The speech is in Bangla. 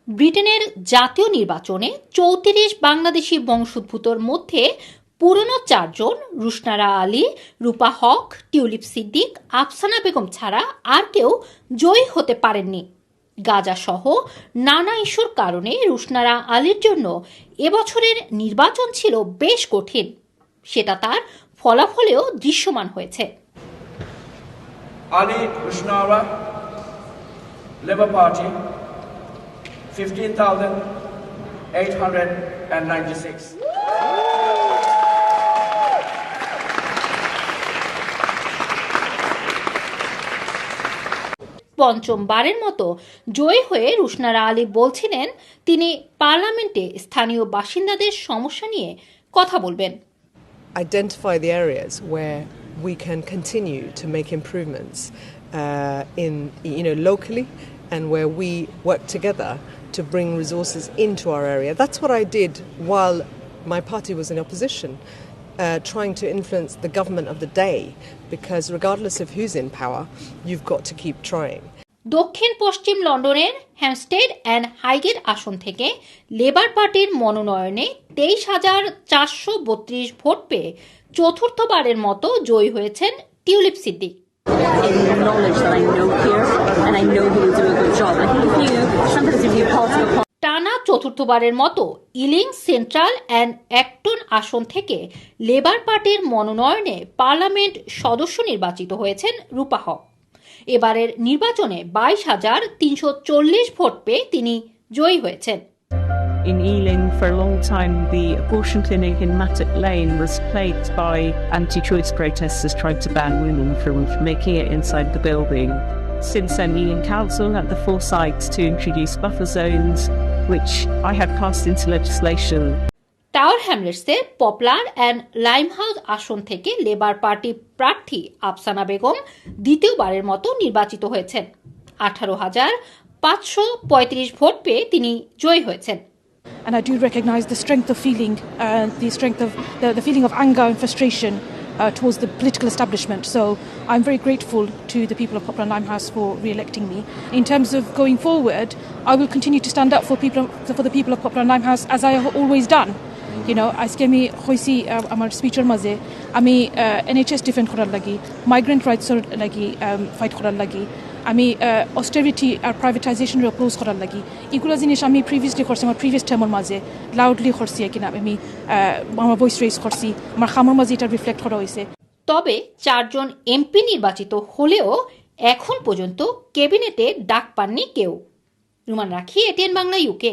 ব্রিটেনের জাতীয় নির্বাচনে ৩৪ বাংলাদেশি বংশোদ্ভূতর মধ্যে পুরনো ৪ জন রুশনারা আলী, রূপা হক, টিউলিপ সিদ্দিক, আফসানা বেগম ছাড়া আর কেউ জয়ী হতে পারেননি। গাজা সহ নানা ইস্যুর কারণে রুশনারা আলীর জন্য এবছরের নির্বাচন ছিল বেশ কঠিন, সেটা তার ফলাফলেও দৃশ্যমান হয়েছে। Ali Rushnara, Labour Party, 15,896. পঞ্চমবারের মতো জয়ী হয়ে রুশনারা আলী বলছিলেন তিনি পার্লামেন্টে স্থানীয় বাসিন্দাদের সমস্যা নিয়ে কথা বলবেন। Identify the areas where we can continue to make improvements locally, and where we work together to bring resources into our area. That's what I did while my party was in opposition, trying to influence the government of the day, because regardless of who's in power, you've got to keep trying. দক্ষিণ পশ্চিম লন্ডনের হ্যামস্টেড অ্যান্ড হাইগেট আসন থেকে লেবার পার্টির মনোনয়নে ২৩,৪৩২ ভোট পেয়ে চতুর্থবারের মতো জয়ী হয়েছেন টিউলিপ সিদ্দিক। টানা চতুর্থবারের মতো ইলিং সেন্ট্রাল অ্যান্ড অ্যাক্টন আসন থেকে লেবার পার্টির মনোনয়নে পার্লামেন্ট সদস্য নির্বাচিত হয়েছেন রূপা হক। এবারের নির্বাচনে ২২,৩৪০ ভোট পেয়ে তিনি জয়ী হয়েছেন। In Ealing, for a long time, the abortion clinic in Mattock Lane was plagued by anti-choice protesters trying to ban women from making it inside the building. Since then, Ealing Council had the foresight to introduce buffer zones, which I had passed into legislation. Tower হ্যামলেটসের পপলার অ্যান্ড লাইমহাউস আসন থেকে লেবার পার্টি প্রার্থী আফসানা বেগম দ্বিতীয়বারের মতো নির্বাচিত হয়েছেন। ১৮,৫৩৫ ভোট পেয়ে তিনি জয়ী হয়েছেন। And I do recognise the strength of feeling, the feeling of anger and frustration towards the political establishment. So I'm very grateful to the people of Poplar Limehouse for re-electing me. In terms of going forward, I will continue to stand up for the people of Poplar Limehouse as I have always done. আজকে আমি হইছি আমার স্পিচের মাঝে আমি NHS ডিফেন্ড করার লাগি, মাইগ্রেন্ট রাইটসের লাগি ফাইট করার লাগি, আমি অস্টেরিটি আর প্রাইভেটাইজেশনের অপোজ করার লাগি। এগুলো জিনিস আমি প্রিভিয়াসলি করছি, আমার প্রিভিয়াস টাইমের মাঝে লাউডলি করছি কিনা আমি আমার ভয়েস রেজ করছি, আমার খামার মাঝে এটা রিফ্লেক্ট করা হয়েছে। তবে ৪ জন এমপি নির্বাচিত হলেও এখন পর্যন্ত ক্যাবিনেটে ডাক পাননি কেউ। রুমান রাখি, এটিএন বাংলা, UK।